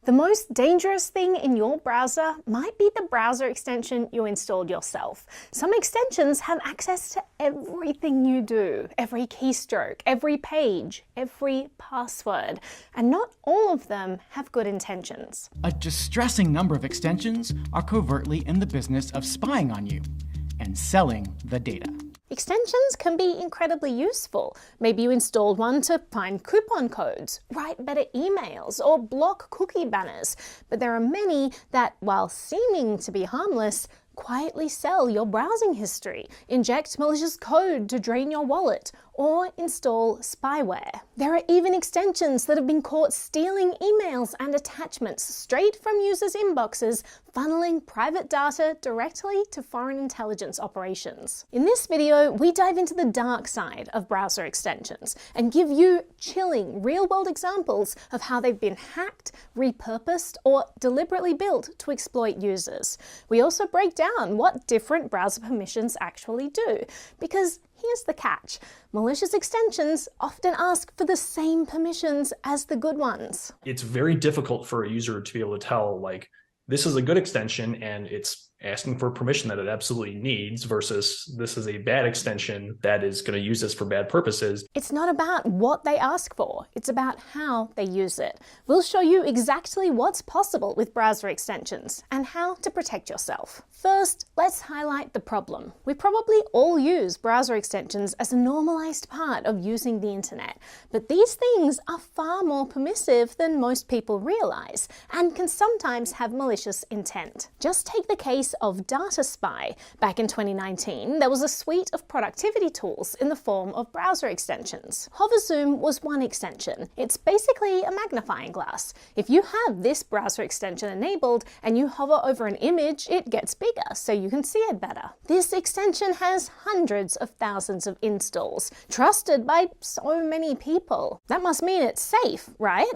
The most dangerous thing in your browser might be the browser extension you installed yourself. Some extensions have access to everything you do, every keystroke, every page, every password, and not all of them have good intentions. A distressing number of extensions are covertly in the business of spying on you and selling the data. Extensions can be incredibly useful. Maybe you installed one to find coupon codes, write better emails, or block cookie banners. But there are many that, while seeming to be harmless, quietly sell your browsing history, inject malicious code to drain your wallet, or install spyware. There are even extensions that have been caught stealing emails and attachments straight from users' inboxes, funneling private data directly to foreign intelligence operations. In this video, we dive into the dark side of browser extensions and give you chilling, real-world examples of how they've been hacked, repurposed, or deliberately built to exploit users. We also break down what different browser permissions actually do, because here's the catch. Malicious extensions often ask for the same permissions as the good ones. It's very difficult for a user to be able to tell, like, this is a good extension and it's asking for permission that it absolutely needs versus this is a bad extension that is going to use this for bad purposes. It's not about what they ask for, it's about how they use it. We'll show you exactly what's possible with browser extensions and how to protect yourself. First, let's highlight the problem. We probably all use browser extensions as a normalized part of using the internet, but these things are far more permissive than most people realize and can sometimes have malicious intent. Just take the case of Data Spy. Back in 2019, there was a suite of productivity tools in the form of browser extensions. Hover Zoom was one extension. It's basically a magnifying glass. If you have this browser extension enabled and you hover over an image, it gets bigger so you can see it better. This extension has hundreds of thousands of installs, trusted by so many people. That must mean it's safe, right?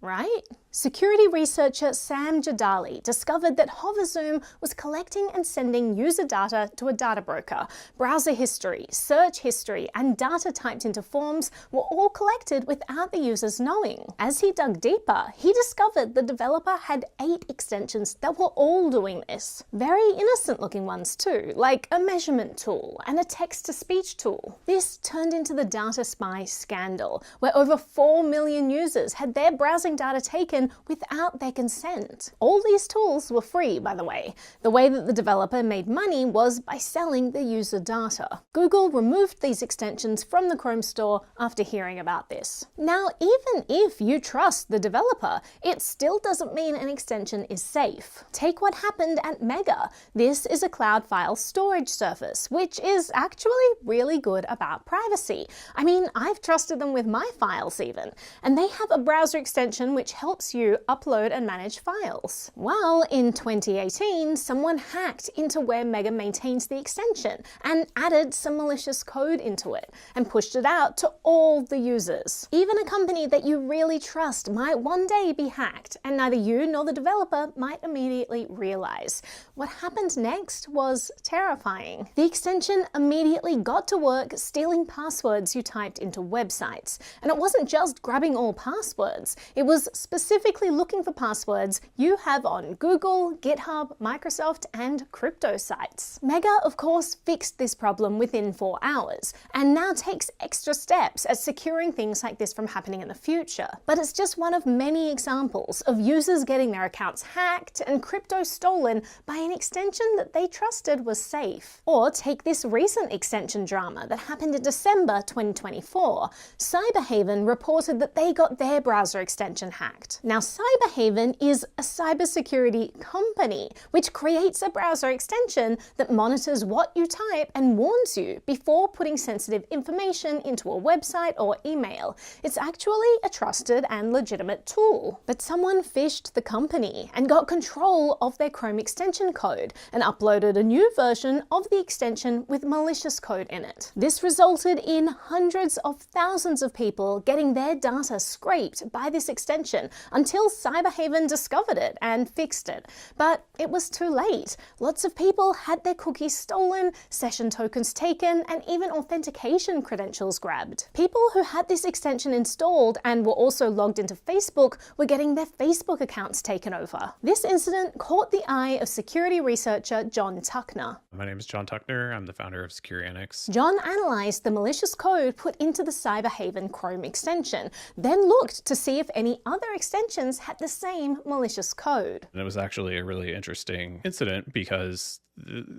Right? Security researcher Sam Jadali discovered that Hover Zoom was collecting and sending user data to a data broker. Browser history, search history, and data typed into forms were all collected without the users knowing. As he dug deeper, he discovered the developer had 8 extensions that were all doing this. Very innocent looking ones too, like a measurement tool and a text-to-speech tool. This turned into the Data Spy scandal, where over 4 million users had their browsing data taken without their consent. All these tools were free, by the way. The way that the developer made money was by selling the user data. Google removed these extensions from the Chrome store after hearing about this. Now, even if you trust the developer, it still doesn't mean an extension is safe. Take what happened at Mega. This is a cloud file storage service, which is actually really good about privacy. I mean, I've trusted them with my files even, and they have a browser extension which helps you upload and manage files. Well, in 2018, someone hacked into where Mega maintains the extension and added some malicious code into it and pushed it out to all the users. Even a company that you really trust might one day be hacked, and neither you nor the developer might immediately realize. What happened next was terrifying. The extension immediately got to work stealing passwords you typed into websites. And it wasn't just grabbing all passwords, it was specifically looking for passwords you have on Google, GitHub, Microsoft, and crypto sites. Mega, of course, fixed this problem within 4 hours, and now takes extra steps at securing things like this from happening in the future. But it's just one of many examples of users getting their accounts hacked and crypto stolen by an extension that they trusted was safe. Or take this recent extension drama that happened in December 2024. Cyberhaven reported that they got their browser extension hacked. Now, Cyberhaven is a cybersecurity company which creates a browser extension that monitors what you type and warns you before putting sensitive information into a website or email. It's actually a trusted and legitimate tool. But someone phished the company and got control of their Chrome extension code and uploaded a new version of the extension with malicious code in it. This resulted in hundreds of thousands of people getting their data scraped by this extension until Cyberhaven discovered it and fixed it. But it was too late. Lots of people had their cookies stolen, session tokens taken, and even authentication credentials grabbed. People who had this extension installed and were also logged into Facebook were getting their Facebook accounts taken over. This incident caught the eye of security researcher John Tuckner. My name is John Tuckner. I'm the founder of SecureAnnex. John analyzed the malicious code put into the Cyberhaven Chrome extension, then looked to see if any other extensions had the same malicious code. And it was actually a really interesting incident because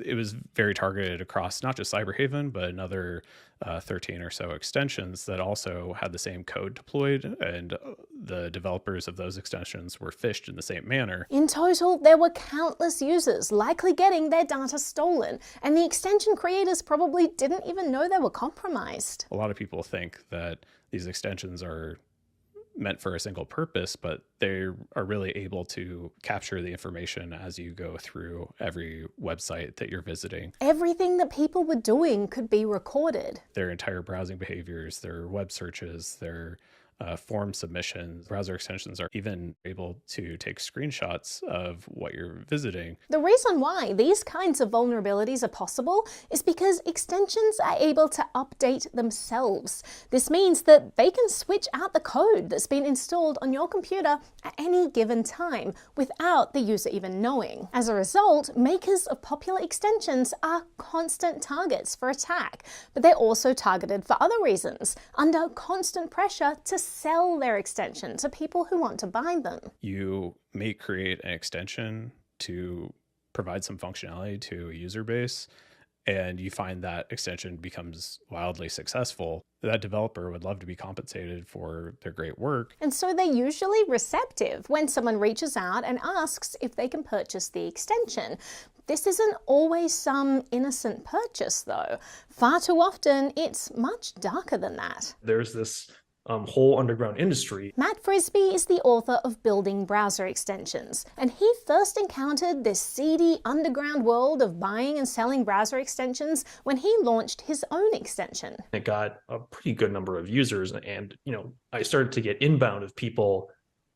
it was very targeted across not just Cyberhaven, but another 13 or so extensions that also had the same code deployed, and the developers of those extensions were phished in the same manner. In total, there were countless users likely getting their data stolen, and the extension creators probably didn't even know they were compromised. A lot of people think that these extensions are meant for a single purpose, but they are really able to capture the information as you go through every website that you're visiting. Everything that people were doing could be recorded. Their entire browsing behaviors, their web searches, their form submissions. Browser extensions are even able to take screenshots of what you're visiting. The reason why these kinds of vulnerabilities are possible is because extensions are able to update themselves. This means that they can switch out the code that's been installed on your computer at any given time without the user even knowing. As a result, makers of popular extensions are constant targets for attack, but they're also targeted for other reasons, under constant pressure to sell their extension to people who want to buy them. You may create an extension to provide some functionality to a user base, and you find that extension becomes wildly successful. That developer would love to be compensated for their great work. And so they're usually receptive when someone reaches out and asks if they can purchase the extension. This isn't always some innocent purchase, though. Far too often, it's much darker than that. There's this whole underground industry. Matt Frisby is the author of Building Browser Extensions, and he first encountered this seedy underground world of buying and selling browser extensions when he launched his own extension. It got a pretty good number of users, and I started to get inbound of people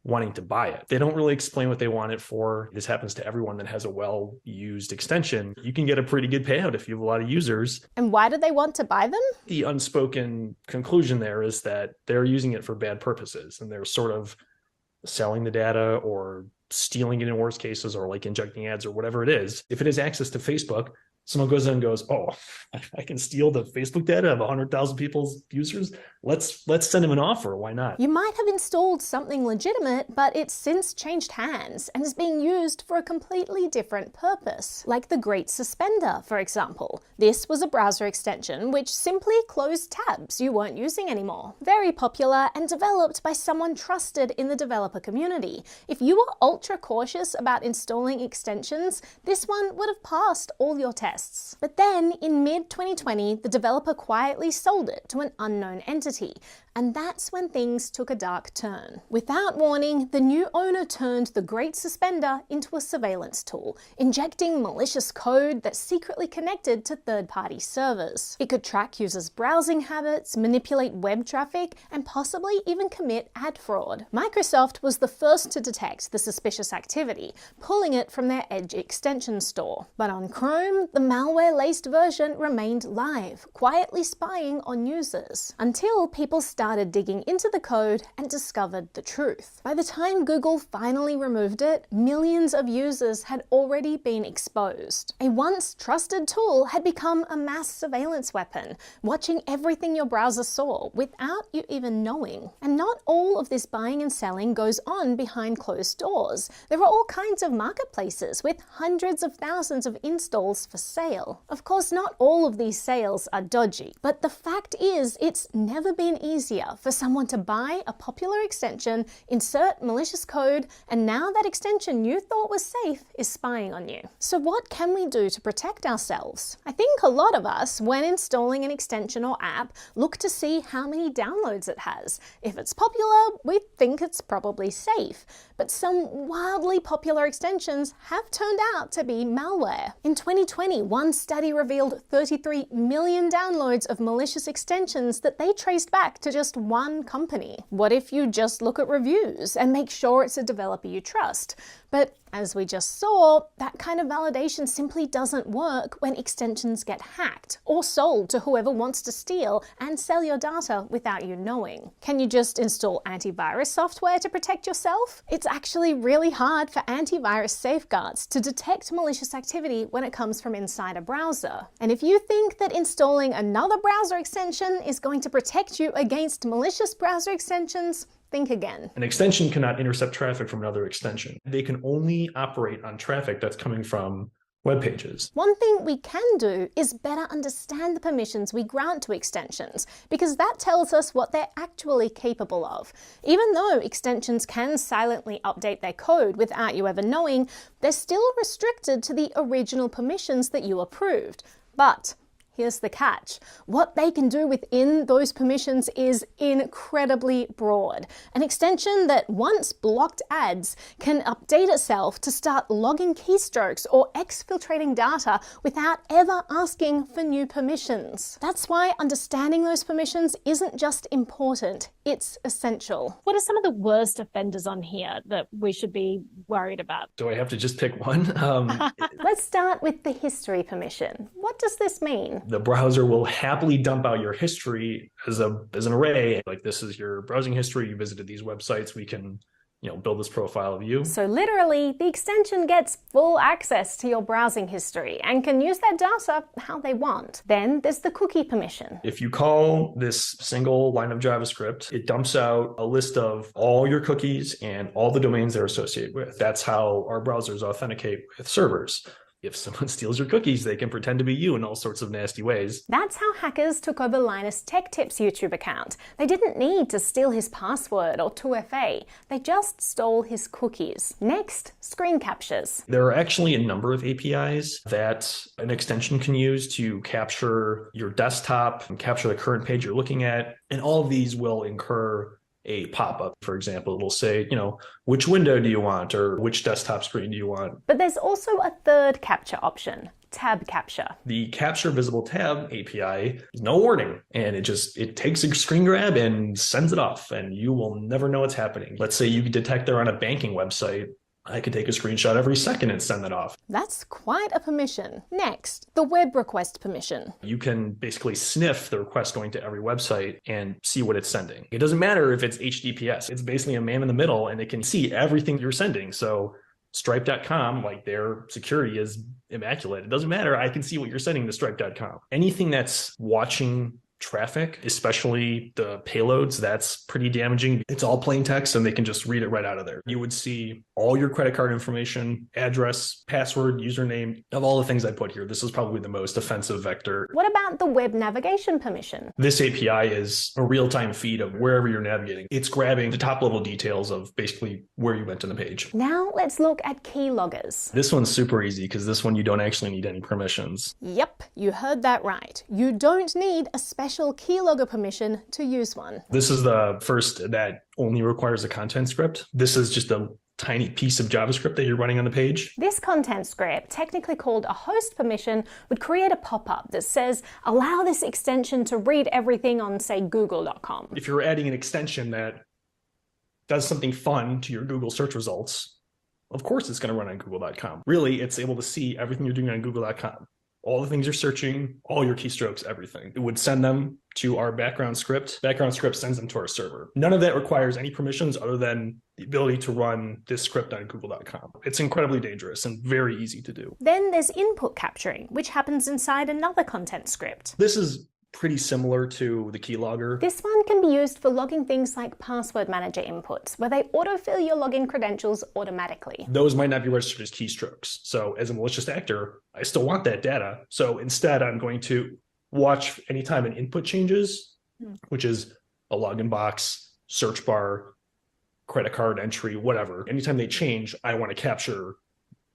wanting to buy it. They don't really explain what they want it for. This happens to everyone that has a well-used extension. You can get a pretty good payout if you have a lot of users. And why do they want to buy them? The unspoken conclusion there is that they're using it for bad purposes, and they're sort of selling the data or stealing it in worst cases, or like injecting ads or whatever it is. If it has access to Facebook, someone goes in and goes, oh, I can steal the Facebook data of 100,000 people's users. Let's send him an offer. Why not? You might have installed something legitimate, but it's since changed hands and is being used for a completely different purpose. Like the Great Suspender, for example. This was a browser extension which simply closed tabs you weren't using anymore. Very popular and developed by someone trusted in the developer community. If you were ultra cautious about installing extensions, this one would have passed all your tests. But then, in mid-2020, the developer quietly sold it to an unknown entity. And that's when things took a dark turn. Without warning, the new owner turned the Great Suspender into a surveillance tool, injecting malicious code that secretly connected to third-party servers. It could track users' browsing habits, manipulate web traffic, and possibly even commit ad fraud. Microsoft was the first to detect the suspicious activity, pulling it from their Edge extension store. But on Chrome, the malware-laced version remained live, quietly spying on users, until people started digging into the code and discovered the truth. By the time Google finally removed it, millions of users had already been exposed. A once trusted tool had become a mass surveillance weapon, watching everything your browser saw without you even knowing. And not all of this buying and selling goes on behind closed doors. There are all kinds of marketplaces with hundreds of thousands of installs for sale. Of course, not all of these sales are dodgy, but the fact is it's never been easier for someone to buy a popular extension, insert malicious code, and now that extension you thought was safe is spying on you. So what can we do to protect ourselves? I think a lot of us, when installing an extension or app, look to see how many downloads it has. If it's popular, we think it's probably safe. but some wildly popular extensions have turned out to be malware. In 2020, one study revealed 33 million downloads of malicious extensions that they traced back to just one company. What if you just look at reviews and make sure it's a developer you trust? But as we just saw, that kind of validation simply doesn't work when extensions get hacked or sold to whoever wants to steal and sell your data without you knowing. Can you just install antivirus software to protect yourself? It's actually really hard for antivirus safeguards to detect malicious activity when it comes from inside a browser. And if you think that installing another browser extension is going to protect you against malicious browser extensions, think again. An extension cannot intercept traffic from another extension. They can only operate on traffic that's coming from web pages. One thing we can do is better understand the permissions we grant to extensions, because that tells us what they're actually capable of. Even though extensions can silently update their code without you ever knowing, they're still restricted to the original permissions that you approved. But here's the catch. What they can do within those permissions is incredibly broad. An extension that once blocked ads can update itself to start logging keystrokes or exfiltrating data without ever asking for new permissions. That's why understanding those permissions isn't just important, it's essential. What are some of the worst offenders on here that we should be worried about? Do I have to just pick one? Let's start with the history permission. What does this mean? The browser will happily dump out your history as an array. Like, this is your browsing history. You visited these websites. We can, build this profile of you. So literally, the extension gets full access to your browsing history and can use that data how they want. Then there's the cookie permission. If you call this single line of JavaScript, it dumps out a list of all your cookies and all the domains they're associated with. That's how our browsers authenticate with servers. If someone steals your cookies, they can pretend to be you in all sorts of nasty ways. That's how hackers took over Linus Tech Tips' YouTube account. They didn't need to steal his password or 2FA. They just stole his cookies. Next, screen captures. There are actually a number of APIs that an extension can use to capture your desktop and capture the current page you're looking at. And all of these will incur a pop-up. For example, it'll say, which window do you want, or which desktop screen do you want? But there's also a third capture option, tab capture. The capture visible tab API is no warning, and it takes a screen grab and sends it off, and you will never know what's happening. Let's say you detect they're on a banking website. I could take a screenshot every second and send that off. That's quite a permission. Next, the web request permission. You can basically sniff the request going to every website and see what it's sending. It doesn't matter if it's HTTPS. It's basically a man in the middle, and it can see everything you're sending. So Stripe.com, their security is immaculate. It doesn't matter. I can see what you're sending to Stripe.com. Anything that's watching traffic, especially the payloads, that's pretty damaging. It's all plain text, and they can just read it right out of there. You would see all your credit card information, address, password, username, of all the things I put here. This is probably the most offensive vector. What about the web navigation permission? This API is a real-time feed of wherever you're navigating. It's grabbing the top-level details of basically where you went on the page. Now let's look at keyloggers. This one's super easy because this one you don't actually need any permissions. Yep, you heard that right. You don't need a special keylogger permission to use one. This is the first that only requires a content script. This is just a tiny piece of JavaScript that you're running on the page. This content script, technically called a host permission, would create a pop-up that says, allow this extension to read everything on, say, google.com. If you're adding an extension that does something fun to your Google search results, of course it's going to run on google.com. Really, it's able to see everything you're doing on google.com. All the things you're searching, all your keystrokes, everything. It would send them to our background script. Background script sends them to our server. None of that requires any permissions other than the ability to run this script on google.com. It's incredibly dangerous and very easy to do. Then there's input capturing, which happens inside another content script. This is pretty similar to the keylogger. This one can be used for logging things like password manager inputs, where they autofill your login credentials automatically. Those might not be registered as keystrokes. So as a malicious actor, I still want that data. So instead, I'm going to watch anytime an input changes, which is a login box, search bar, credit card entry, whatever. Anytime they change, I want to capture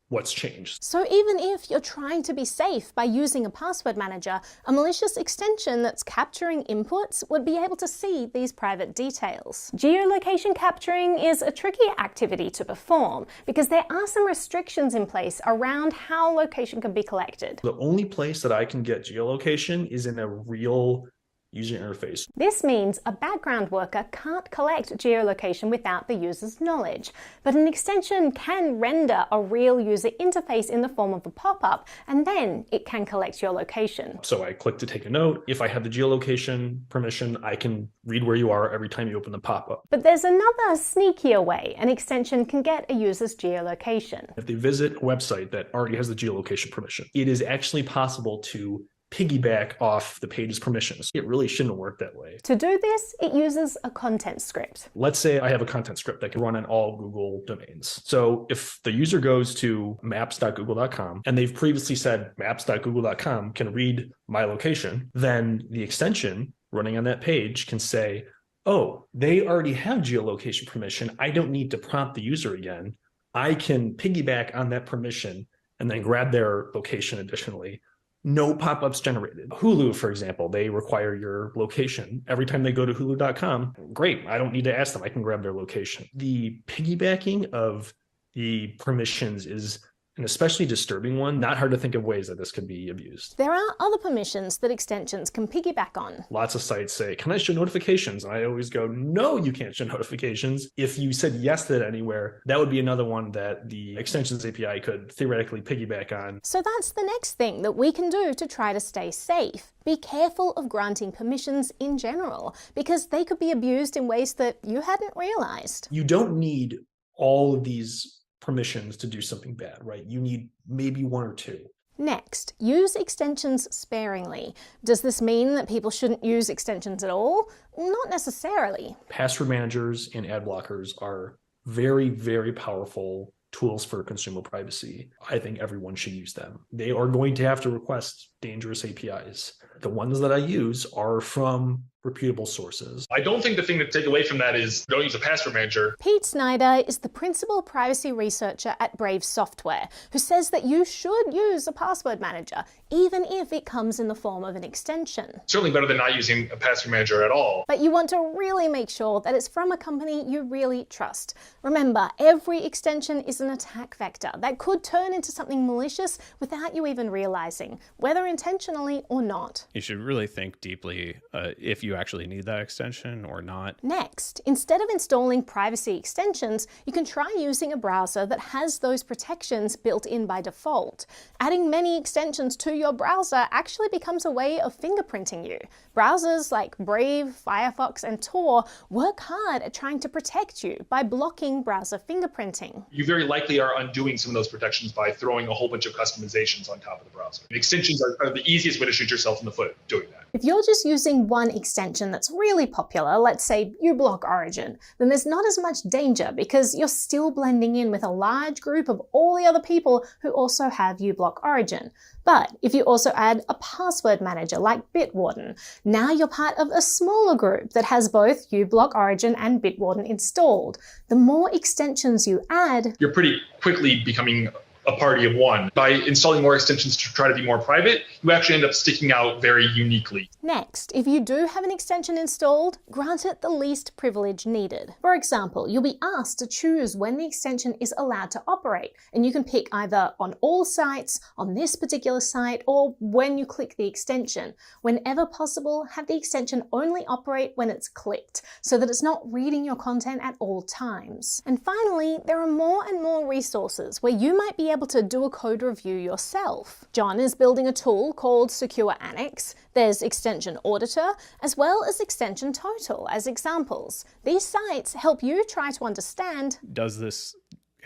what's changed. So even if you're trying to be safe by using a password manager, a malicious extension that's capturing inputs would be able to see these private details. Geolocation capturing is a tricky activity to perform because there are some restrictions in place around how location can be collected. The only place that I can get geolocation is in a real user interface. This means a background worker can't collect geolocation without the user's knowledge, but an extension can render a real user interface in the form of a pop-up, and then it can collect your location. So I click to take a note. If I have the geolocation permission, I can read where you are every time you open the pop-up. But there's another sneakier way an extension can get a user's geolocation. If they visit a website that already has the geolocation permission, it is actually possible to piggyback off the page's permissions. It really shouldn't work that way. To do this, it uses a content script. Let's say I have a content script that can run on all Google domains. So if the user goes to maps.google.com and they've previously said maps.google.com can read my location, then the extension running on that page can say, oh, they already have geolocation permission. I don't need to prompt the user again. I can piggyback on that permission and then grab their location additionally. No pop-ups generated. Hulu, for example, they require your location. Every time they go to hulu.com, great, I don't need to ask them, I can grab their location. The piggybacking of the permissions is an especially disturbing one. Not hard to think of ways that this could be abused. There are other permissions that extensions can piggyback on. Lots of sites say, can I show notifications? And I always go, no, you can't show notifications. If you said yes to that anywhere, that would be another one that the extensions API could theoretically piggyback on. So that's the next thing that we can do to try to stay safe. Be careful of granting permissions in general, because they could be abused in ways that you hadn't realized. You don't need all of these permissions to do something bad, right? You need maybe one or two. Next, use extensions sparingly. Does this mean that people shouldn't use extensions at all? Not necessarily. Password managers and ad blockers are very, very powerful tools for consumer privacy. I think everyone should use them. They are going to have to request dangerous APIs. The ones that I use are from reputable sources. I don't think the thing to take away from that is don't use a password manager. Pete Snyder is the principal privacy researcher at Brave Software, who says that you should use a password manager, even if it comes in the form of an extension. Certainly better than not using a password manager at all. But you want to really make sure that it's from a company you really trust. Remember, every extension is an attack vector that could turn into something malicious without you even realizing, whether intentionally or not. You should really think deeply if you actually need that extension or not. Next, instead of installing privacy extensions, you can try using a browser that has those protections built in by default. Adding many extensions to your browser actually becomes a way of fingerprinting you. Browsers like Brave, Firefox, and Tor work hard at trying to protect you by blocking browser fingerprinting. You very likely are undoing some of those protections by throwing a whole bunch of customizations on top of the browser. Extensions are the easiest way to shoot yourself in the foot doing that. If you're just using one extension that's really popular, let's say uBlock Origin, then there's not as much danger because you're still blending in with a large group of all the other people who also have uBlock Origin. But if you also add a password manager like Bitwarden, now you're part of a smaller group that has both uBlock Origin and Bitwarden installed. The more extensions you add, you're pretty quickly becoming a party of one. By installing more extensions to try to be more private, you actually end up sticking out very uniquely. Next, if you do have an extension installed, grant it the least privilege needed. For example, you'll be asked to choose when the extension is allowed to operate, and you can pick either on all sites, on this particular site, or when you click the extension. Whenever possible, have the extension only operate when it's clicked, so that it's not reading your content at all times. And finally, there are more and more resources where you might be able to do a code review yourself. John is building a tool called Secure Annex. There's Extension Auditor, as well as Extension Total as examples. These sites help you try to understand, does this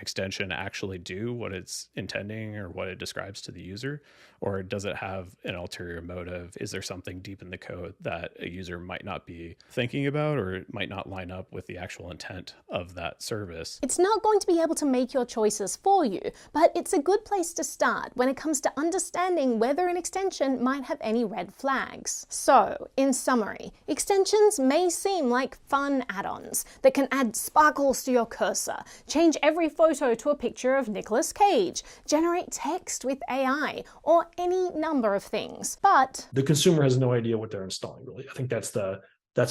extension actually do what it's intending or what it describes to the user? Or does it have an ulterior motive? Is there something deep in the code that a user might not be thinking about, or it might not line up with the actual intent of that service? It's not going to be able to make your choices for you, but it's a good place to start when it comes to understanding whether an extension might have any red flags. So, in summary, extensions may seem like fun add-ons that can add sparkles to your cursor, change every photo photo to a picture of Nicolas Cage, generate text with AI, or any number of things. But the consumer has no idea what they're installing, really. I think that's the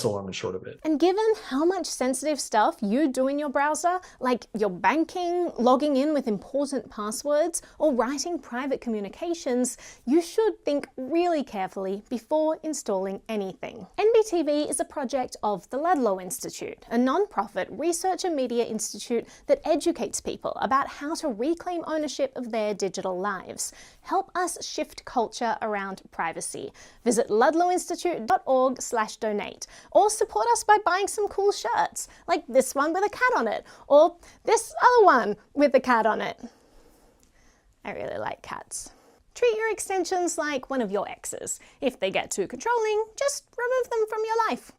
long and short of it. And given how much sensitive stuff you do in your browser, like your banking, logging in with important passwords, or writing private communications, you should think really carefully before installing anything. NBTV is a project of the Ludlow Institute, a non-profit research and media institute that educates people about how to reclaim ownership of their digital lives. Help us shift culture around privacy. Visit ludlowinstitute.org/donate. Or support us by buying some cool shirts, like this one with a cat on it, or this other one with a cat on it. I really like cats. Treat your extensions like one of your exes. If they get too controlling, just remove them from your life.